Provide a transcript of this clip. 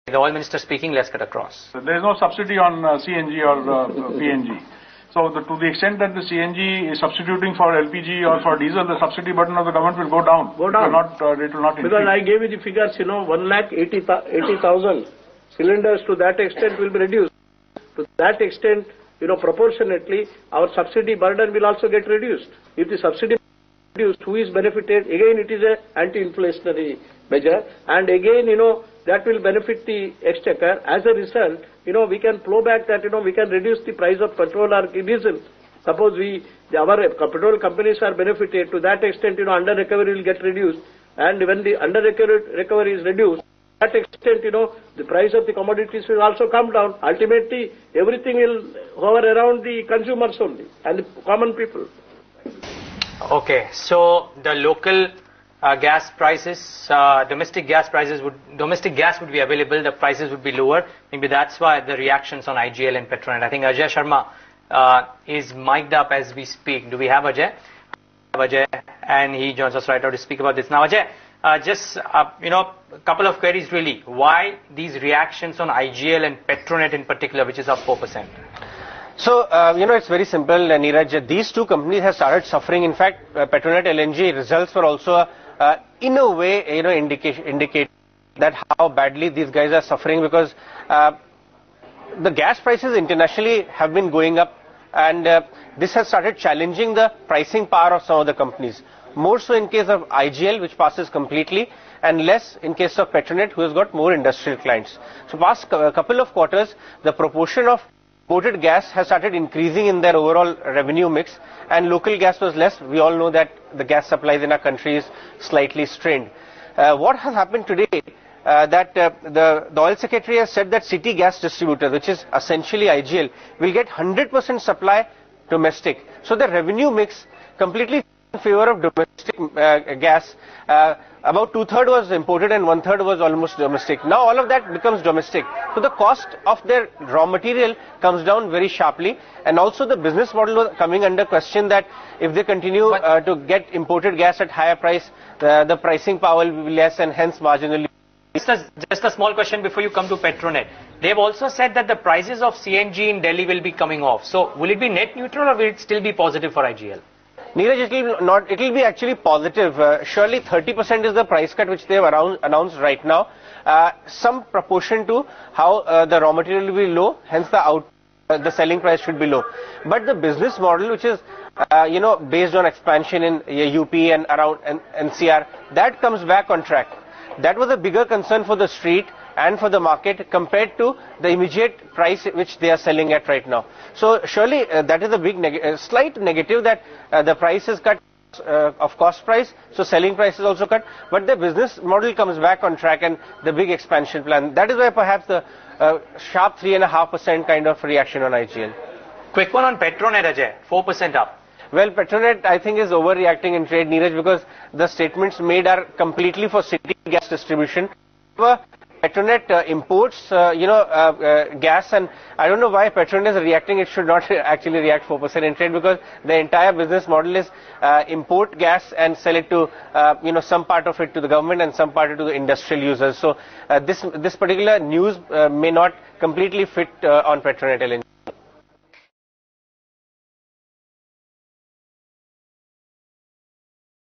The oil minister speaking, let's cut across. There is no subsidy on CNG or PNG. So to the extent that the CNG is substituting for LPG or for diesel, the subsidy burden of the government will go down. Go down. It will not increase. Because I gave you the figures, 1,80,000 cylinders to that extent will be reduced. To that extent, proportionately, our subsidy burden will also get reduced. If the subsidy reduced, who is benefited? Again, it is an anti-inflationary measure. And again, that will benefit the exchequer. As a result, we can flow back that, we can reduce the price of petrol or diesel. Suppose our petrol companies are benefited, to that extent, under recovery will get reduced. And when the under recovery is reduced, to that extent, the price of the commodities will also come down. Ultimately, everything will hover around the consumers only and the common people. Okay, so the local gas prices, domestic gas would be available, the prices would be lower. Maybe that's why the reactions on IGL and Petronet. I think Ajay Sharma is mic'd up as we speak. Do we have Ajay? Ajay, and he joins us right now to speak about this. Now, Ajay, just a couple of queries really. Why these reactions on IGL and Petronet in particular, which is up 4%? So, it's very simple, Neeraj. These two companies have started suffering. In fact, Petronet LNG results were also, in a way, indicate that how badly these guys are suffering, because the gas prices internationally have been going up, and this has started challenging the pricing power of some of the companies. More so in case of IGL, which passes completely, and less in case of Petronet, who has got more industrial clients. So, past couple of quarters, the proportion of imported gas has started increasing in their overall revenue mix, and local gas was less. We all know that the gas supplies in our country is slightly strained. What has happened today, that the Oil Secretary has said that city gas distributors, which is essentially IGL, will get 100% supply domestic. So the revenue mix completely in favor of domestic gas. About 2/3 was imported and 1/3 was almost domestic. Now all of that becomes domestic. So the cost of their raw material comes down very sharply, and also the business model was coming under question, that if they continue to get imported gas at higher price, the pricing power will be less, and hence marginally. Just a small question before you come to Petronet. They've also said that the prices of CNG in Delhi will be coming off. So will it be net neutral, or will it still be positive for IGL? Neeraj, it will be actually positive. Surely 30% is the price cut which they have announced right now. Some proportion to how the raw material will be low, hence the selling price should be low. But the business model, which is based on expansion in UP and around NCR, that comes back on track. That was a bigger concern for the street and for the market compared to the immediate price which they are selling at right now. So surely that is a big slight negative, that the price is cut of cost price, so selling price is also cut, but the business model comes back on track, and the big expansion plan. That is why perhaps the sharp 3.5% kind of reaction on IGL. Quick one on Petronet, Ajay, 4% up. Well, Petronet, I think, is overreacting in trade, Neeraj, because the statements made are completely for city gas distribution. Petronet imports, gas, and I don't know why Petronet is reacting. It should not actually react 4% in trade, because the entire business model is import gas and sell it to, some part of it to the government and some part to the industrial users. So this particular news may not completely fit on Petronet LNG.